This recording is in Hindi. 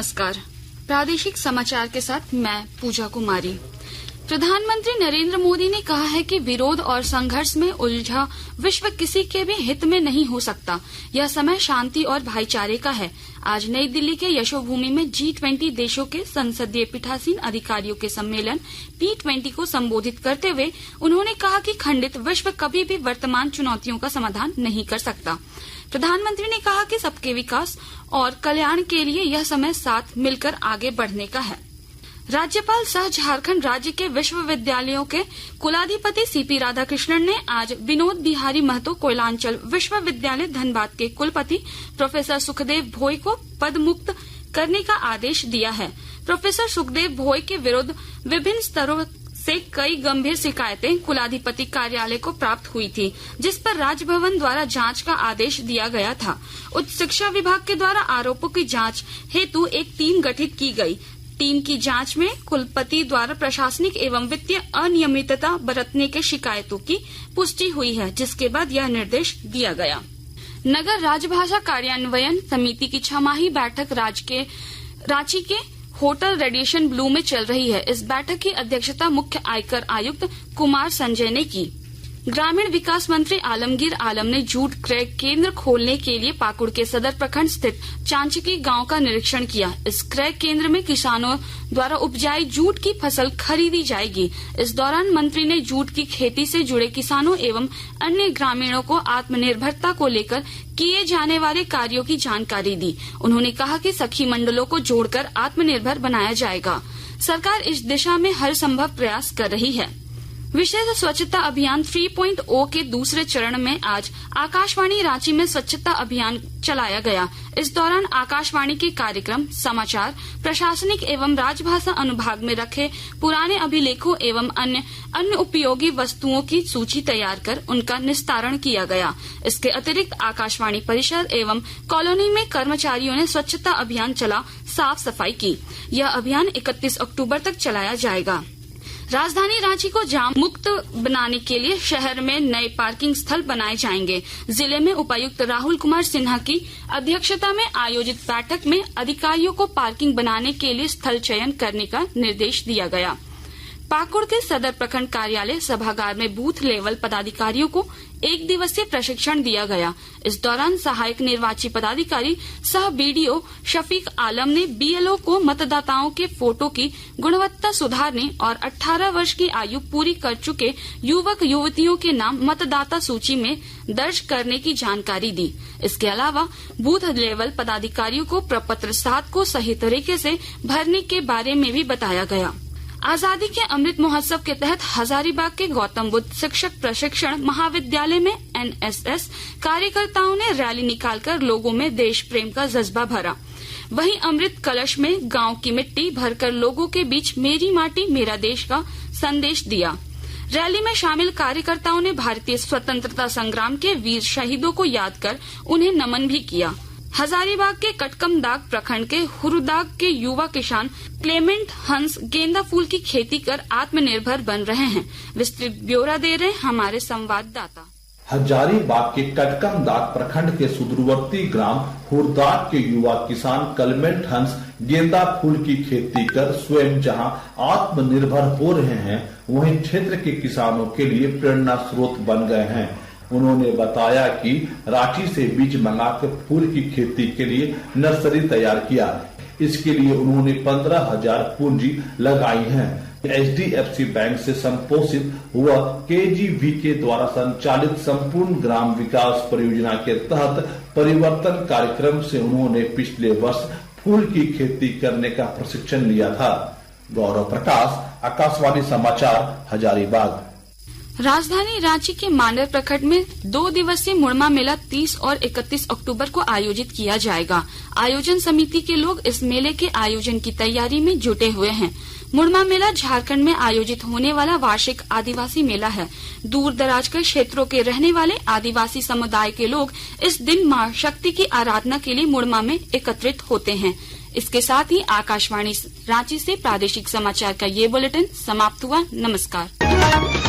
नमस्कार। प्रादेशिक समाचार के साथ मैं पूजा कुमारी। प्रधानमंत्री नरेंद्र मोदी ने कहा है कि विरोध और संघर्ष में उलझा विश्व किसी के भी हित में नहीं हो सकता। यह समय शांति और भाईचारे का है। आज नई दिल्ली के यशोभूमि में G20 देशों के संसदीय पीठासीन अधिकारियों के सम्मेलन P20 को संबोधित करते हुए उन्होंने कहा कि खंडित विश्व कभी भी वर्तमान चुनौतियों का समाधान नहीं कर सकता। प्रधानमंत्री ने कहा कि सबके विकास और कल्याण के लिए यह समय साथ मिलकर आगे बढ़ने का है। राज्यपाल सह झारखंड राज्य के विश्वविद्यालयों के कुलाधिपति CP राधाकृष्णन ने आज विनोद बिहारी महतो कोयलांचल विश्वविद्यालय धनबाद के कुलपति प्रोफेसर सुखदेव भोई को पद मुक्त करने का आदेश दिया है। प्रोफेसर सुखदेव भोई के विरुद्ध विभिन्न स्तरों से कई गंभीर शिकायतें कुलाधिपति कार्यालय को प्राप्त हुई थी, जिस पर राजभवन द्वारा जांच का आदेश दिया गया था। उच्च शिक्षा विभाग के द्वारा आरोपों की जांच हेतु एक टीम गठित की गई। टीम की जांच में कुलपति द्वारा प्रशासनिक एवं वित्तीय अनियमितता बरतने के शिकायतों की पुष्टि हुई है, जिसके बाद यह निर्देश दिया गया। नगर राजभाषा कार्यान्वयन समिति की 6माही बैठक रांची के होटल रेडिएशन ब्लू में चल रही है। इस बैठक की अध्यक्षता मुख्य आयकर आयुक्त कुमार संजय ने की। ग्रामीण विकास मंत्री आलमगीर आलम ने जूट क्रय केंद्र खोलने के लिए पाकुड़ के सदर प्रखंड स्थित चांचकी गांव का निरीक्षण किया। इस क्रय केंद्र में किसानों द्वारा उपजाई जूट की फसल खरीदी जाएगी। इस दौरान मंत्री ने जूट की खेती से जुड़े किसानों एवं अन्य ग्रामीणों को आत्मनिर्भरता को लेकर किए जाने वाले कार्यों की जानकारी दी। उन्होंने कहा कि सखी मंडलों को जोड़कर आत्मनिर्भर बनाया जाएगा। सरकार इस दिशा में हर संभव प्रयास कर रही है। विशेष स्वच्छता अभियान 3.0 के दूसरे चरण में आज आकाशवाणी रांची में स्वच्छता अभियान चलाया गया। इस दौरान आकाशवाणी के कार्यक्रम, समाचार, प्रशासनिक एवं राजभाषा अनुभाग में रखे पुराने अभिलेखों एवं अन्य उपयोगी वस्तुओं की सूची तैयार कर उनका निस्तारण किया गया। इसके अतिरिक्त आकाशवाणी परिसर एवं कॉलोनी में कर्मचारियों ने स्वच्छता अभियान चला साफ सफाई की। यह अभियान 31 अक्टूबर तक चलाया जाएगा। राजधानी रांची को जाम मुक्त बनाने के लिए शहर में नए पार्किंग स्थल बनाए जाएंगे। जिले में उपायुक्त राहुल कुमार सिन्हा की अध्यक्षता में आयोजित बैठक में अधिकारियों को पार्किंग बनाने के लिए स्थल चयन करने का निर्देश दिया गया। पाकुड़ के सदर प्रखंड कार्यालय सभागार में बूथ लेवल पदाधिकारियों को 1 दिवसीय प्रशिक्षण दिया गया। इस दौरान सहायक निर्वाची पदाधिकारी सह BDO शफीक आलम ने BLO को मतदाताओं के फोटो की गुणवत्ता सुधारने और 18 वर्ष की आयु पूरी कर चुके युवक युवतियों के नाम मतदाता सूची में दर्ज करने की जानकारी दी। इसके अलावा बूथ लेवल पदाधिकारियों को प्रपत्र 7 को सही तरीके से भरने के बारे में भी बताया गया। आजादी के अमृत महोत्सव के तहत हजारीबाग के गौतम बुद्ध शिक्षक प्रशिक्षण महाविद्यालय में NSS कार्यकर्ताओं ने रैली निकालकर लोगों में देश प्रेम का जज्बा भरा। वहीं अमृत कलश में गांव की मिट्टी भरकर लोगों के बीच मेरी माटी मेरा देश का संदेश दिया। रैली में शामिल कार्यकर्ताओं ने भारतीय स्वतंत्रता संग्राम के वीर शहीदों को याद कर उन्हें नमन भी किया। हजारीबाग के कटकमदाग प्रखंड के हुरुदाग के युवा किसान क्लेमेंट हंस गेंदा फूल की खेती कर आत्मनिर्भर बन रहे हैं। विस्तृत ब्यौरा दे रहे हमारे संवाददाता। हजारीबाग के कटकमदाग प्रखंड के सुदूरवर्ती ग्राम हुरदाग के युवा किसान क्लेमेंट हंस गेंदा फूल की खेती कर स्वयं जहां आत्मनिर्भर हो रहे हैं, वहीं क्षेत्र के किसानों के लिए प्रेरणा स्रोत बन गए हैं। उन्होंने बताया कि रांची से बीज मंगाकर फूल की खेती के लिए नर्सरी तैयार किया। इसके लिए उन्होंने 15,000 पूंजी लगाई है। HDFC बैंक से संपोषित हुआ KGV द्वारा संचालित संपूर्ण ग्राम विकास परियोजना के तहत परिवर्तन कार्यक्रम से उन्होंने पिछले वर्ष फूल की खेती करने का प्रशिक्षण लिया था। गौरव प्रकाश, आकाशवाणी समाचार, हजारीबाग। राजधानी रांची के मांडर प्रखंड में 2 दिवसीय मुड़मा मेला 30 और 31 अक्टूबर को आयोजित किया जाएगा। आयोजन समिति के लोग इस मेले के आयोजन की तैयारी में जुटे हुए हैं। मुड़मा मेला झारखंड में आयोजित होने वाला वार्षिक आदिवासी मेला है। दूर दराज के क्षेत्रों के रहने वाले आदिवासी समुदाय के लोग इस दिन मां शक्ति की आराधना के लिए मुड़मा में एकत्रित होते हैं। इसके साथ ही आकाशवाणी रांची से प्रादेशिक समाचार का ये बुलेटिन समाप्त हुआ। नमस्कार।